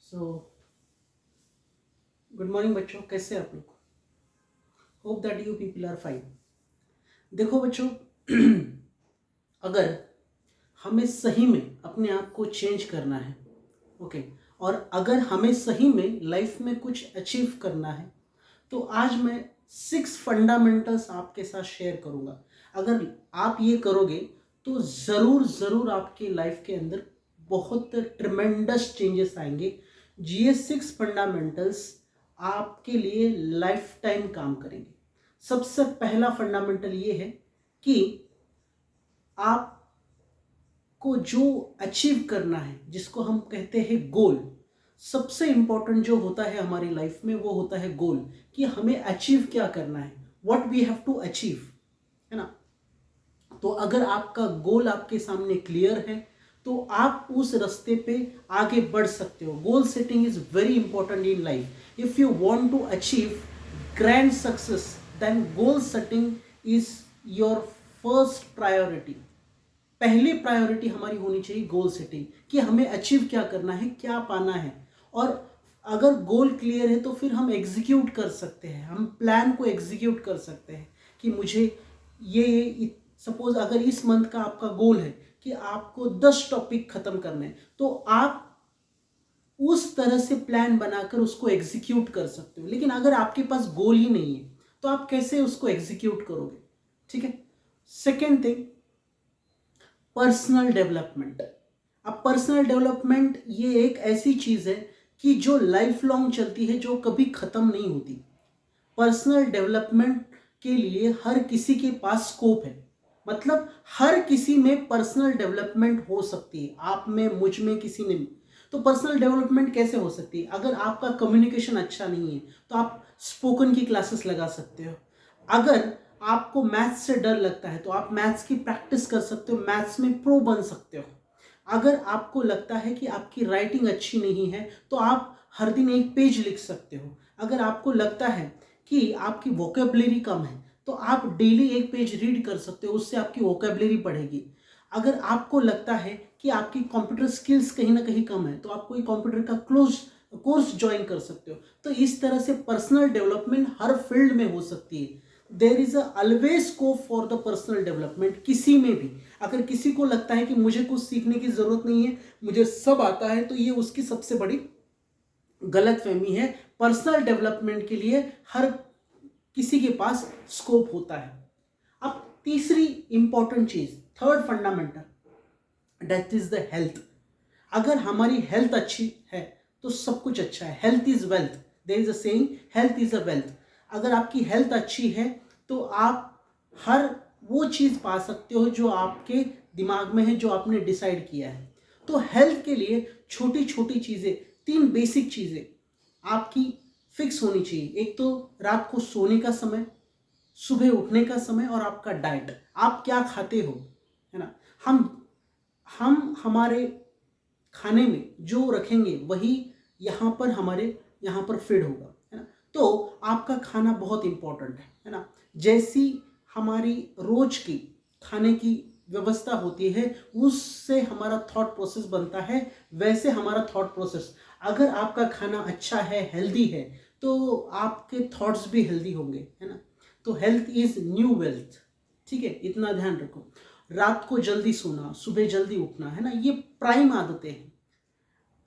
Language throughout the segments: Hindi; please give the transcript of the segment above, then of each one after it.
सो गुड मॉर्निंग बच्चों, कैसे हैं आप लोग? Hope that you people are fine. देखो बच्चों, अगर हमें सही में अपने आप को चेंज करना है, ओके, और अगर हमें सही में लाइफ में कुछ अचीव करना है, तो आज मैं 6 फंडामेंटल्स आपके साथ शेयर करूंगा। अगर आप ये करोगे तो ज़रूर ज़रूर आपके लाइफ के अंदर बहुत ट्रिमेंडस चेंजेस आएंगे। ये 6 फंडामेंटल्स आपके लिए लाइफ टाइम काम करेंगे। सबसे पहला फंडामेंटल ये है कि आपको जो अचीव करना है, जिसको हम कहते हैं गोल, सबसे इंपॉर्टेंट जो होता है हमारी लाइफ में वो होता है गोल, कि हमें अचीव क्या करना है, what we have to achieve, है ना। तो अगर आपका गोल आपके सामने क्लियर है तो आप उस रास्ते पे आगे बढ़ सकते हो। Goal setting is very important in life. If you want to achieve grand success, then goal setting is your first priority. पहली प्रायोरिटी हमारी होनी चाहिए गोल सेटिंग, कि हमें अचीव क्या करना है, क्या पाना है। और अगर गोल क्लियर है तो फिर हम एग्जीक्यूट कर सकते हैं, हम प्लान को एग्जीक्यूट कर सकते हैं कि मुझे ये सपोज अगर इस मंथ का आपका गोल है कि आपको 10 टॉपिक खत्म करने हैं, तो आप उस तरह से प्लान बनाकर उसको एग्जीक्यूट कर सकते हो। लेकिन अगर आपके पास गोल ही नहीं है तो आप कैसे उसको एग्जीक्यूट करोगे? ठीक है। Second thing, personal development. अब पर्सनल डेवलपमेंट ये एक ऐसी चीज है कि जो लाइफ लॉन्ग चलती है, जो कभी खत्म नहीं होती। पर्सनल डेवलपमेंट के लिए हर किसी के पास स्कोप है, मतलब हर किसी में पर्सनल डेवलपमेंट हो सकती है, आप में, मुझ में, किसी ने भी। तो पर्सनल डेवलपमेंट कैसे हो सकती है? अगर आपका कम्युनिकेशन अच्छा नहीं है तो आप स्पोकन की क्लासेस लगा सकते हो। अगर आपको मैथ्स से डर लगता है तो आप मैथ्स की प्रैक्टिस कर सकते हो, मैथ्स में प्रो बन सकते हो। अगर आपको लगता है कि आपकी राइटिंग अच्छी नहीं है तो आप हर दिन एक पेज लिख सकते हो। अगर आपको लगता है कि आपकी वोकेबलरी कम है तो आप डेली एक पेज रीड कर सकते हो, उससे आपकी वोकेबलरी बढ़ेगी। अगर आपको लगता है कि आपकी कंप्यूटर स्किल्स कहीं ना कहीं कम है तो आप कोई कंप्यूटर का कोर्स ज्वाइन कर सकते हो। तो इस तरह से पर्सनल डेवलपमेंट हर फील्ड में हो सकती है। There is always scope for the personal development, किसी में भी। अगर किसी को लगता है कि मुझे कुछ सीखने की जरूरत नहीं है, मुझे सब आता है, तो ये उसकी सबसे बड़ी गलत फहमी है। पर्सनल डेवलपमेंट के लिए हर किसी के पास स्कोप होता है। अब तीसरी इंपॉर्टेंट चीज, third fundamental, that is the health. अगर हमारी हेल्थ अच्छी है तो सब कुछ अच्छा है। Health is wealth, there is a saying, health is a wealth. अगर आपकी हेल्थ अच्छी है तो आप हर वो चीज पा सकते हो जो आपके दिमाग में है, जो आपने डिसाइड किया है। तो हेल्थ के लिए छोटी छोटी चीजें, 3 बेसिक चीजें आपकी फिक्स होनी चाहिए। एक तो रात को सोने का समय, सुबह उठने का समय, और आपका डाइट, आप क्या खाते हो, है ना। हम हमारे खाने में जो रखेंगे वही यहाँ पर फीड होगा, है ना। तो आपका खाना बहुत इंपॉर्टेंट है ना। जैसी हमारी रोज की खाने की व्यवस्था होती है, उससे हमारा थॉट प्रोसेस बनता है, वैसे हमारा थॉट प्रोसेस। अगर आपका खाना अच्छा है, हेल्दी है, तो आपके थॉट्स भी हेल्दी होंगे, है ना। तो हेल्थ इज न्यू वेल्थ, ठीक है, इतना ध्यान रखो। रात को जल्दी सोना, सुबह जल्दी उठना, है ना, ये प्राइम आदतें हैं।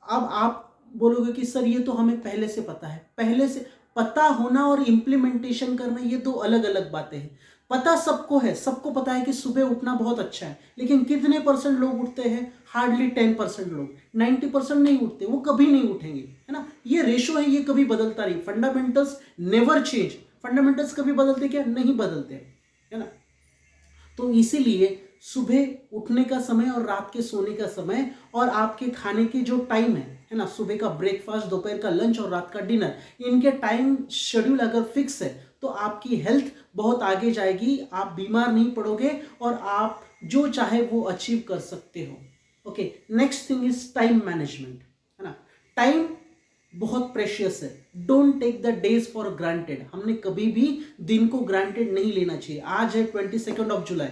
अब आप बोलोगे कि सर ये तो हमें पहले से पता है। पहले से पता होना और इम्प्लीमेंटेशन करना ये दो अलग अलग बातें हैं। पता सबको है, सबको पता है कि सुबह उठना बहुत अच्छा है, लेकिन कितने परसेंट लोग उठते हैं? हार्डली 10% लोग। 90% नहीं उठते, वो कभी नहीं उठेंगे, है ना। ये रेशो है, ये कभी बदलता नहीं। Fundamentals never change. फंडामेंटल्स कभी बदलते क्या? नहीं बदलते, है ना। तो इसीलिए सुबह उठने का समय और रात के सोने का समय और आपके खाने के जो टाइम है ना, सुबह का ब्रेकफास्ट, दोपहर का लंच और रात का डिनर, इनके टाइम शेड्यूल अगर फिक्स है तो आपकी हेल्थ बहुत आगे जाएगी, आप बीमार नहीं पड़ोगे और आप जो चाहे वो अचीव कर सकते हो। Okay, next thing is time management, है ना। टाइम बहुत प्रेशियस है। Don't take the days for granted. हमने कभी भी दिन को ग्रांटेड नहीं लेना चाहिए। आज है 22 जुलाई,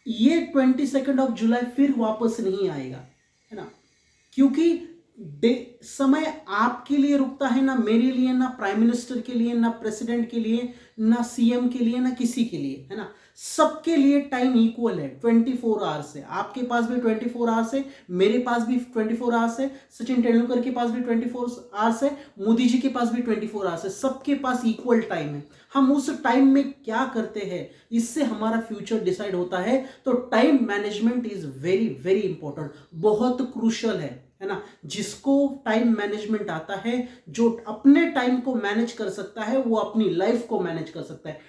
ये 22 जुलाई फिर वापस नहीं आएगा, है ना। क्योंकि समय आपके लिए रुकता है, ना मेरे लिए, ना प्राइम मिनिस्टर के लिए, ना प्रेसिडेंट के लिए, ना सीएम के लिए, ना किसी के लिए, है ना। सबके लिए टाइम इक्वल है, 24 आवर्स है। आपके पास भी 24 आवर्स है, मेरे पास भी 24 आवर्स है, सचिन तेंदुलकर के पास भी 24 आवर्स है, मोदी जी के पास भी 24 आवर्स है। सबके पास इक्वल टाइम है। हम उस टाइम में क्या करते हैं, इससे हमारा फ्यूचर डिसाइड होता है। तो time management is very very important, बहुत क्रूशियल है ना। जिसको टाइम मैनेजमेंट आता है, जो अपने टाइम को मैनेज कर सकता है, वो अपनी लाइफ को मैनेज कर सकता है।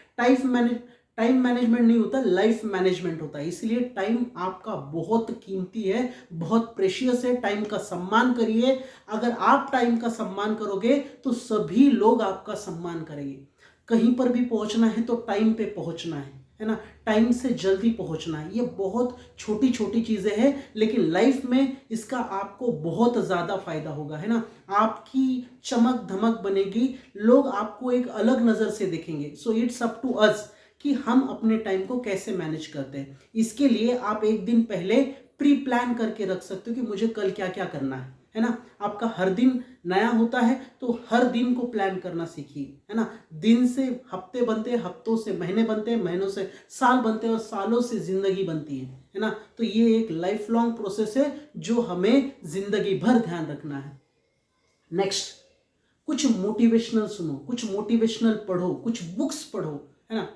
टाइम मैनेजमेंट नहीं होता, लाइफ मैनेजमेंट होता है। इसलिए टाइम आपका बहुत कीमती है, बहुत प्रेशियस है। टाइम का सम्मान करिए। अगर आप टाइम का सम्मान करोगे तो सभी लोग आपका सम्मान करेंगे। कहीं पर भी पहुंचना है तो टाइम पे पहुंचना है ना। टाइम से जल्दी पहुंचना है। ये बहुत छोटी छोटी चीजें हैं, लेकिन लाइफ में इसका आपको बहुत ज्यादा फायदा होगा, है ना। आपकी चमक धमक बनेगी, लोग आपको एक अलग नजर से देखेंगे। So it's up to us कि हम अपने टाइम को कैसे मैनेज करते हैं। इसके लिए आप एक दिन पहले प्री प्लान करके रख सकते हो कि मुझे कल क्या क्या करना है ना। आपका हर दिन नया होता है, तो हर दिन को प्लान करना सीखिए, है ना। दिन से हफ्ते बनते हैं, हफ्तों से महीने बनते हैं, महीनों से साल बनते हैं, और सालों से जिंदगी बनती है ना। तो ये एक लाइफ लॉन्ग प्रोसेस है जो हमें जिंदगी भर ध्यान रखना है। नेक्स्ट, कुछ मोटिवेशनल सुनो, कुछ मोटिवेशनल पढ़ो, कुछ बुक्स पढ़ो, है ना।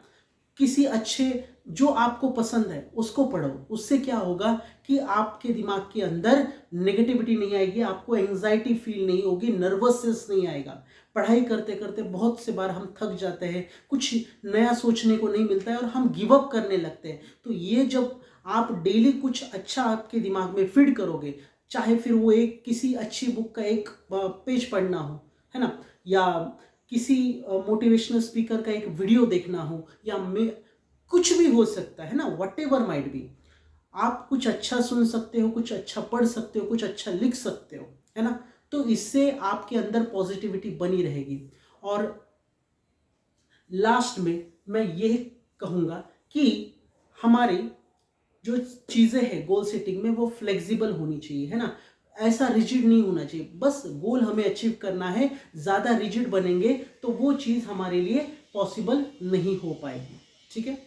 किसी अच्छे, जो आपको पसंद है उसको पढ़ो। उससे क्या होगा कि आपके दिमाग के अंदर नेगेटिविटी नहीं आएगी, आपको एंजाइटी फील नहीं होगी, नर्वसनेस नहीं आएगा। पढ़ाई करते करते बहुत से बार हम थक जाते हैं, कुछ नया सोचने को नहीं मिलता है और हम गिव अप करने लगते हैं। तो ये जब आप डेली कुछ अच्छा आपके दिमाग में फीड करोगे, चाहे फिर वो एक किसी अच्छी बुक का एक पेज पढ़ना हो, है ना, या किसी मोटिवेशनल स्पीकर का एक वीडियो देखना हो, या कुछ भी हो सकता है ना, वट एवर माइट बी। आप कुछ अच्छा सुन सकते हो, कुछ अच्छा पढ़ सकते हो, कुछ अच्छा लिख सकते हो, है ना। तो इससे आपके अंदर पॉजिटिविटी बनी रहेगी। और लास्ट में मैं ये कहूँगा कि हमारी जो चीज़ें हैं गोल सेटिंग में, वो फ्लेक्सिबल होनी चाहिए, है ना। ऐसा रिजिड नहीं होना चाहिए। बस गोल हमें अचीव करना है। ज़्यादा रिजिड बनेंगे तो वो चीज़ हमारे लिए पॉसिबल नहीं हो पाएगी, ठीक है।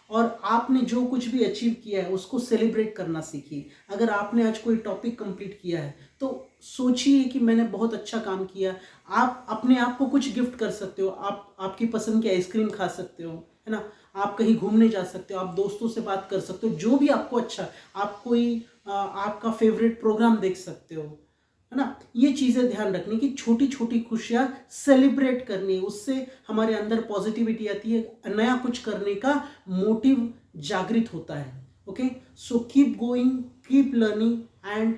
और आपने जो कुछ भी अचीव किया है उसको सेलिब्रेट करना सीखिए। अगर आपने आज कोई टॉपिक कंप्लीट किया है तो सोचिए कि मैंने बहुत अच्छा काम किया। आप अपने आप को कुछ गिफ्ट कर सकते हो। आप आपकी पसंद की आइसक्रीम खा सकते हो, है ना। आप कहीं घूमने जा सकते हो, आप दोस्तों से बात कर सकते हो, जो भी आपको अच्छा, आप कोई आपका फेवरेट प्रोग्राम देख सकते हो, है ना। ये चीज़ें ध्यान रखनी कि छोटी छोटी खुशियाँ सेलिब्रेट करनी, उससे हमारे अंदर पॉजिटिविटी आती है, नया कुछ करने का मोटिव जागृत होता है। Okay, so keep going, keep learning. And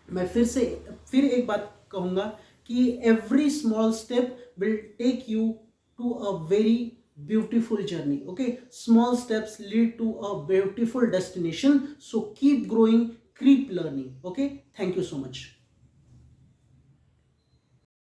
मैं फिर एक बात कहूँगा कि every small step will take you to a very beautiful journey. Okay, small steps lead to a beautiful destination. So keep growing, keep learning. Okay, thank you so much.